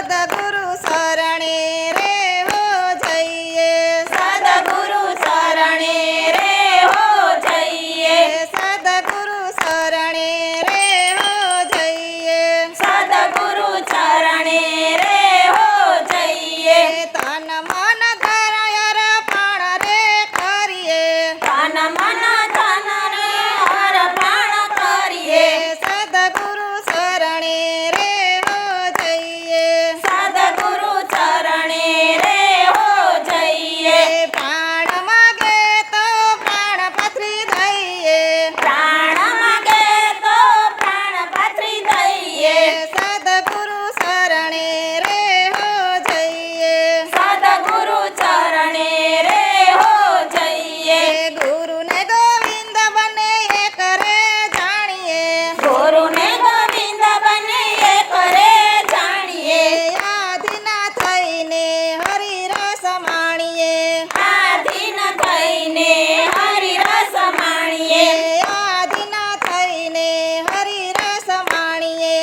સદગુરુ શરણે રે હો જઈએ, સદગુરુ શરણે રે હો જઈએ, સદગુરુ શરણે રે હો જઈએ, સદગુરુ ચરણે રે હો જઈએ, તન મન ધરાય અર્પણ રે કરીએ, તન મન ધન રે અર્પણ કરીએ, સદગુરુ શરણે રે હો જઈએ, સદગુરુ ચરણે રે હો જઈએ, પ્રાણ માગે તો પ્રાણ પથરી દઈએ, પ્રાણ માગે તો પ્રાણ પાથરી દઈએ, સદગુરુ શરણે રે હો જઈએ, સદગુરુ ચરણે રે હો જઈએ, ગુરુને ગોવિંદ બને એક રે જાણીએ, ગુરુને ગોવિંદ બને એક રે જાણીએ, આધીના થઈને હરિ રસ માણીએ, આધીન થઈને હરિ રસ માણીએ, આધીના થઈને હરિ રસ માણીએ,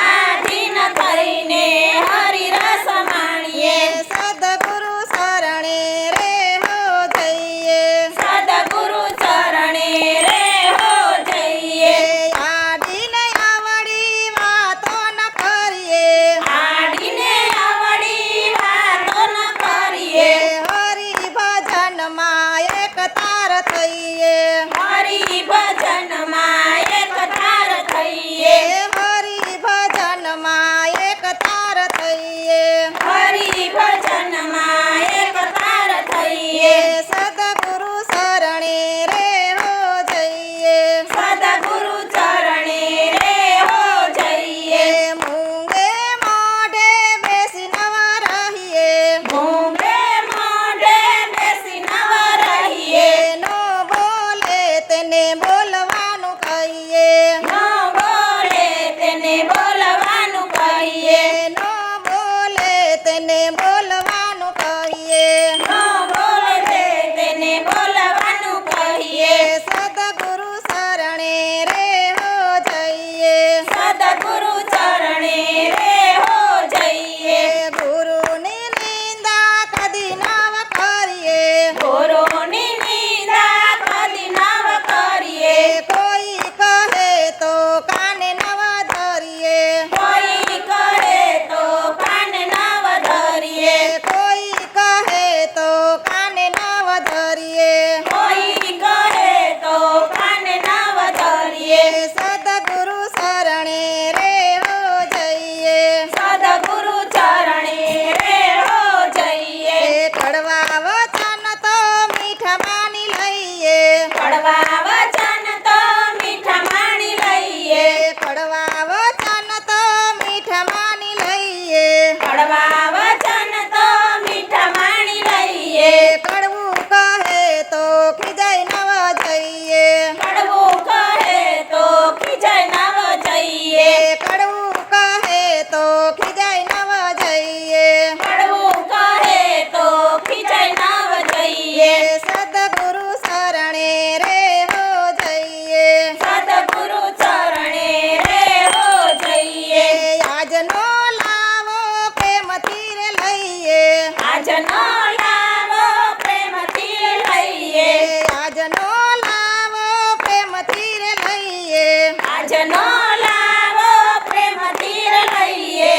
આધીન થઈને હરિ રસ માણીએ, સદગુરુ શરણે રે હો જઈએ, સદગુરુ ચરણે રે હો જઈએ, આડીને આવડી વાતો ન કરીએ, આડીને આવડી વાતો ન કરીએ, હરિ ભજનમાં એક તાર થઈએ, હરિ ભજનમાં એક તાર થઈએ, હરિ ભજનમાં એક તાર થઈએ, હરિ ભજનમાં એક તાર થઈએ, સદગુરુ શરણે રે હો જઈએ, સદગુરુ ચરણે રે હો જઈએ, મૂંગે મોઢે બેસી નવા રહીએ, મૂંગે મોઢે બેસી નવ રહીએ, નો બોલે તેને બોલવાનું કહીએ, ન બોલે તેને બોલવાનું કહીએ, નો બોલે તેને બોલવાનું કહીએ, ન બોલે તેને બોલવાનું કહીએ, સદગુરુ શરણે રે હો જઈએ, સદગુરુ ચરણે રે હો જઈએ, ગુરુની નિંદા કદી નવ કરીએ, ગુરુની નિંદા કદી નવ કરીએ, કોઈ કહે તો કાને નવ ધરીએ, કોઈ કહે તો કાન નવ ધરીએ, કોઈ કહે તો કાને નવ ધરીએ, કોઈ કહે તો કાન નવ ધરીએ, સદગુરુ શરણે રે હો જઈએ, સદગુરુ ચરણે રે હો જઈએ, કડવા વચન તો મીઠા માની લઈએ, કડવા વચન તો મીઠા માણી લઈએ, કડવા વચન તો મીઠા માની લઈએ, કડવા વચન તો મીઠા માણી લઈએ, કડવું કહે તો ખીજાઈ નવ જઈએ, કડવું કહે તો ખીજાય નવ જઈએ, કડવું કહે તો ખીજાઈ નવ જઈએ, કડવું કહે તો ખીજાય નવ જઈએ, સદગુરુ શરણે રે હો જઈએ, સદગુરુ ચરણે રે હો જઈએ, આજનો લાવો પ્રેમથી રે લઈએ, આજનો લાવો પ્રેમથી લઈએ, આજનો લાવો પ્રેમથી રે લઈએ, આજનો લાવો પ્રેમથી લઈએ,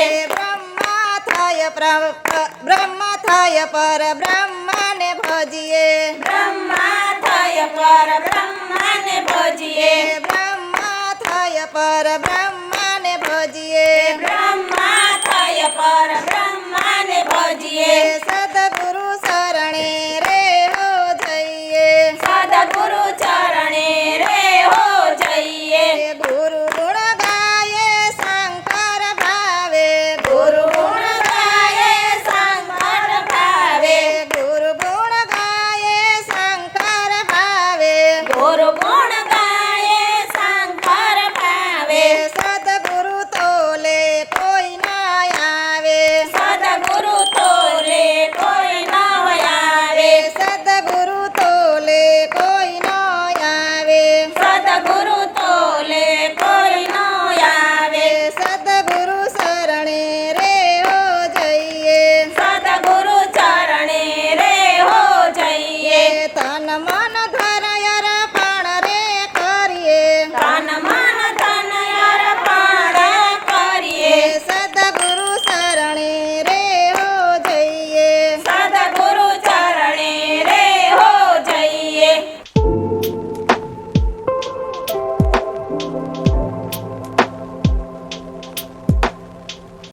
બ્રહ્મા થાય પર બ્રહ્માને ભજીએ, બ્રહ્મા થય પર બ્રહ્માને ભજીએ, બ્રહ્મા થાય પર બ્રહ્માને ભજીએ, બ્રહ્મા થય પર બ્રહ્માને ભજીએ,